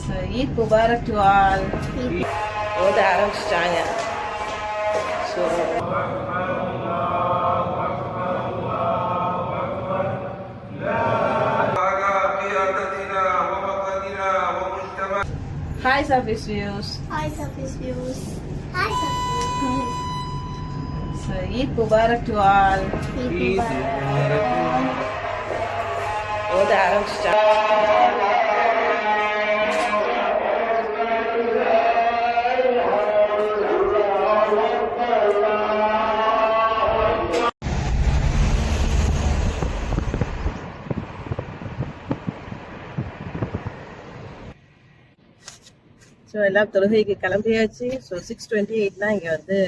So, Eid Mubarak to all. ஓத ஆரம்பிச்சிட்டாங்க. So Hi Surface Views. Hi Surface Views. Hi Surface Views. So, Eid Mubarak to all. Eid Mubarak. ஓத ஆரம்பிச்சிட்டாங்க. So எல்லாம் தொழுகைக்கு கிளம்பியாச்சு. So 6:28 தான் இங்கே வந்து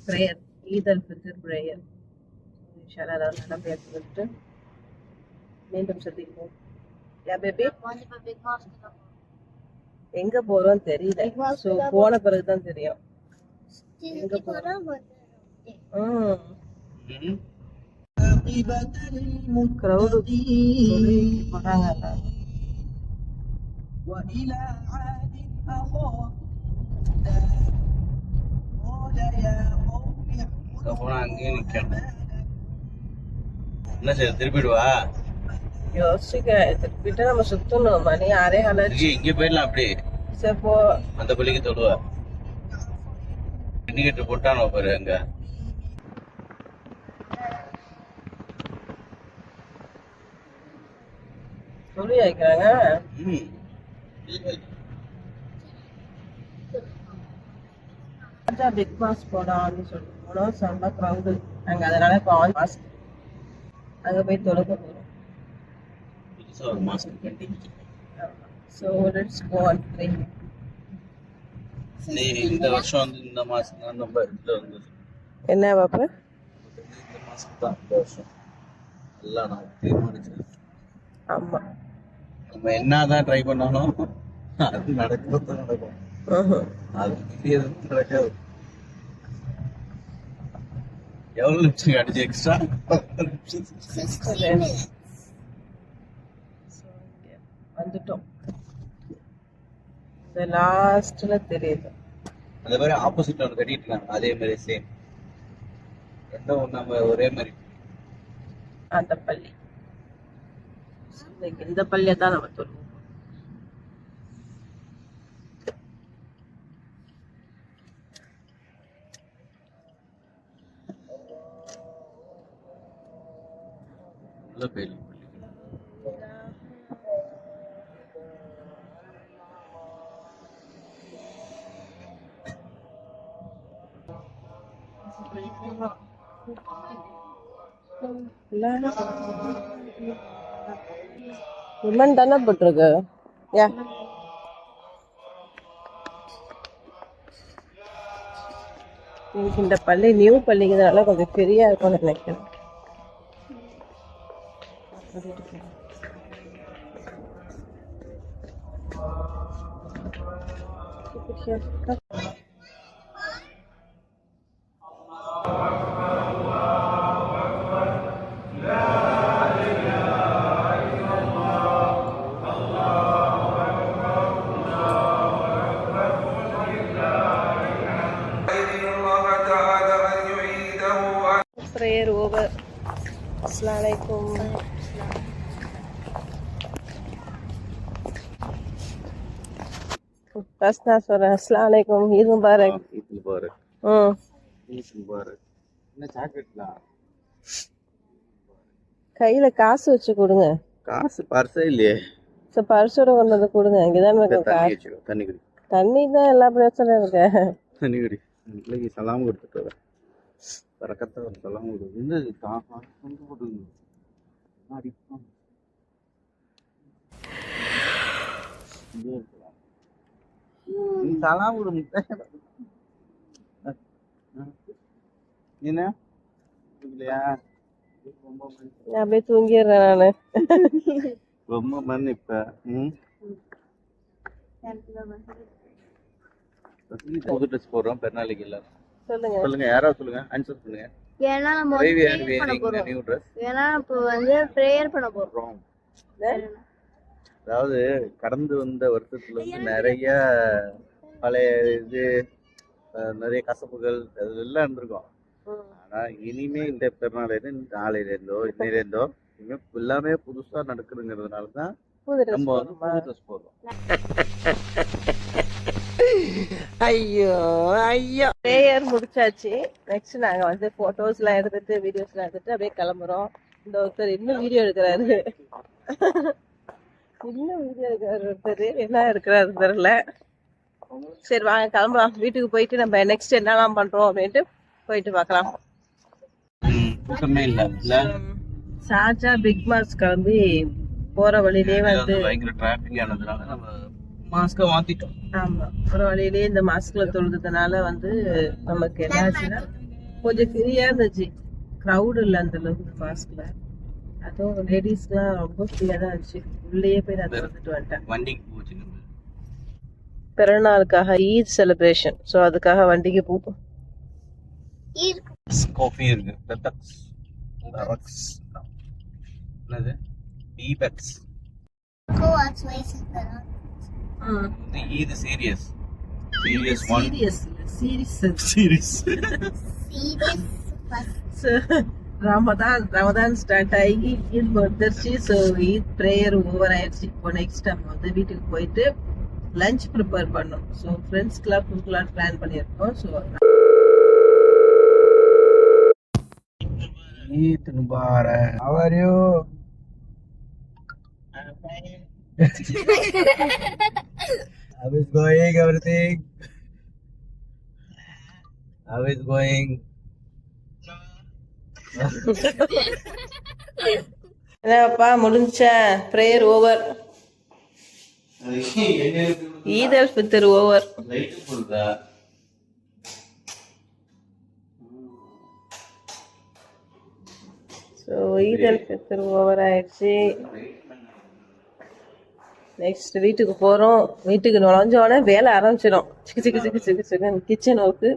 prayer, Eid al Fitr prayer. இன்ஷால்லா எல்லாம் நல்லபடியாக கொடுத்துட்டு மீண்டும் சந்திப்போம். யா பேபி, எங்க போறோம் தெரியல. ஸோ போன பிறகு தான் தெரியும் எங்க போறோம். க்ரௌடு போறாங்க எல்லாரும். என்ன செய்ய திருப்பிடுவா யோசிக்க திருப்பிட்டு நம்ம சுத்தணும். மணி 6:15. இங்க போயிடலாம். அப்படி சரி போ. அந்த பள்ளிக்கு தொழுவா டிக்கெட் போட்டானோ பாரு. அங்க சொல்லி வைக்கிறாங்க. பிக் மாஸ் போடான்னு சொல்லி போனோம். செம்ம க்ரௌடு அங்க. அதனால இப்போ ஆன் மாஸ்க் அங்க போய் தொழுக போறோம். புதுசா ஒரு மாஸ்க் கட்டி. So let's go on train. நீ இந்த வருஷம் வந்து இந்த மாஸ்க் தான் நம்ம இதுல வந்து என்ன பாப்பா? இந்த மாஸ்க் தான் இந்த வருஷம் எல்லாம் நான் தீர்மானிச்சேன். ஆமா, நம்ம என்னதான் ட்ரை பண்ணாலும் அது நடக்கிறது நடக்கும். அது எதுவும் நடக்காது. எவ்வளவு நிமிஷம் அடிச்சு எக்ஸ்ட்ரா 60 minutes. வந்துட்டோம். இந்த லாஸ்ட்ல தெரியுது. அதே மாதிரி ஆப்போசிட்ல ஒன்று கட்டிட்டு இருக்காங்க. அதே மாதிரி சேம் ரெண்டும் நம்ம ஒரே மாதிரி. அந்த பள்ளி, இந்த பள்ளியை தான் நம்ம தொழுவோம். உள்ள போயிடலாம். விமன் தானே போட்டிருக்கு. யா இந்த பள்ளி நியூ பள்ளிங்கிறதுனால கொஞ்சம் பெரியா இருக்கும்னு நினைக்கிறேன். Prayer over. Assalamualaikum. First நான் சொல்றேன். Assalamualaikum. Eid Mubarak. Eid Mubarak. Eid Mubarak. என்ன சாக்லேட்லாம் கையில காசு வச்சு கொடுங்க. காசு பர்ஸே இல்லையே. சோ பர்ஸோட கொண்டு வந்து கொடுங்க. இங்கதான் இருக்கு காசு. தண்ணி குடி. தண்ணி தான் எல்லா பிரச்சனையும் இருக்கு. தண்ணி குடி. இன்னைக்கு சலாம் கொடுத்துட்டு வரேன். பரக்கத்தை ஒரு சலாம் கொடு. இந்த கொண்டு போட்டு அடிப்போம். நீ சலாம் கொடு. என்ன இல்லையா? நான் அப்படியே தூங்கிடுறேன் நானு. ரொம்ப மண் இப்ப புது ட்ரெஸ் போடுறோம் பெருநாளைக்கு எல்லாரும். சொல்லுங்க யாராவது சொல்லுங்க, ஆன்சர் பண்ணுங்க. ஏன்னா நம்ம நியூ ட்ரெஸ். ஏன்னா இப்போ வந்து பிரேயர் பண்ண போறோம். அதாவது கடந்து வந்த வருஷத்துல வந்து நிறைய பழைய இது நிறைய கசப்புகள் அதெல்லாம் இருந்திருக்கும். ஆனா இனிமே இந்த பெருநாளையில நாளையிலேருந்தோ இன்னையிலேருந்தோ இனிமே எல்லாமே புதுசா நடக்குதுங்கிறதுனாலதான் புது ட்ரெஸ் நம்ம வந்து புது ட்ரெஸ் போடுறோம். ஐயோ ஐயோ ப்ரேயர் முடிச்சாச்சு. நெக்ஸ்ட் நாங்க வந்து போட்டோஸ்லாம் எடுத்துட்டு வீடியோஸ்லாம் எடுத்துட்டு அப்படியே கிளம்புறோம். இந்த ஒருத்தர் இன்னும் வீடியோ எடுக்கிறாரு. ஒருத்தர் என்ன எடுக்கிறாரு தெரியல. சரி வாங்க கிளம்பலாம். வீட்டுக்கு போயிட்டு நம்ம நெக்ஸ்ட் என்னெல்லாம் பண்றோம் அப்படின்ட்டு போயிட்டு பார்க்கலாம். கூட்டமே இல்ல இல்ல ஷார்ஜா பிக் மாஸ் கிளம்பி போற வழியிலே வந்து பயங்கர டிராபிக் ஆனதுனால நம்ம மாஸ்க மாத்திட்டோம். ஆமா, போற வழியிலே இந்த மாஸ்க்ல தொழுதுனால வந்து நமக்கு என்னாச்சுன்னா கொஞ்சம் ஃப்ரீயா இருந்துச்சு. க்ரௌட் இல்ல அந்த அளவுக்கு மாஸ்க்ல. அதுவும் லேடிஸ்க்குலாம் ரொம்ப ஃப்ரீயா தான் இருந்துச்சு. உள்ளேயே போய் நான் தொழுதுட்டு வந்துட்டேன். வண்டிக்கு போச்சு நம்ம பிறநாளுக்காக ஈத் செலிப்ரேஷன். ஸோ அதுக்காக வண்டிக்கு போகும். காஃபி இருக்கு பெத்தக்ஸ் பெரக்ஸ் என்னது பீபெக்ஸ் Go watch my sister. இது serious serious one serious serious Serious first. Ramadan start ஆகி ஈத் வந்துருச்சு. ஸோ ஈத் ப்ரேயர் ஓவர் ஆயிடுச்சு. இப்போ நெக்ஸ்ட் நம்ம வந்து வீட்டுக்கு போயிட்டு லஞ்ச் ப்ரிப்பேர் பண்ணோம். ஸோ ஃப்ரெண்ட்ஸ்க்குலாம் கொடுக்கலான்னு பிளான் பண்ணியிருக்கோம். So Eid Mubarak. How are you? How is going everything? How is going? என்னப்பா முடிஞ்சா prayer over. Eid al Fitr over. Light புல்தா. So Eid al Fitr over ஆயிடுச்சு. நெக்ஸ்ட் வீட்டுக்கு போகிறோம். வீட்டுக்கு நுழைஞ்சோடனே வேலை ஆரம்பிச்சிடும். சிக்கு சிக்கு சிக்கு சிக்கு சிக்கன் கிச்சன் ஒர்க்கு.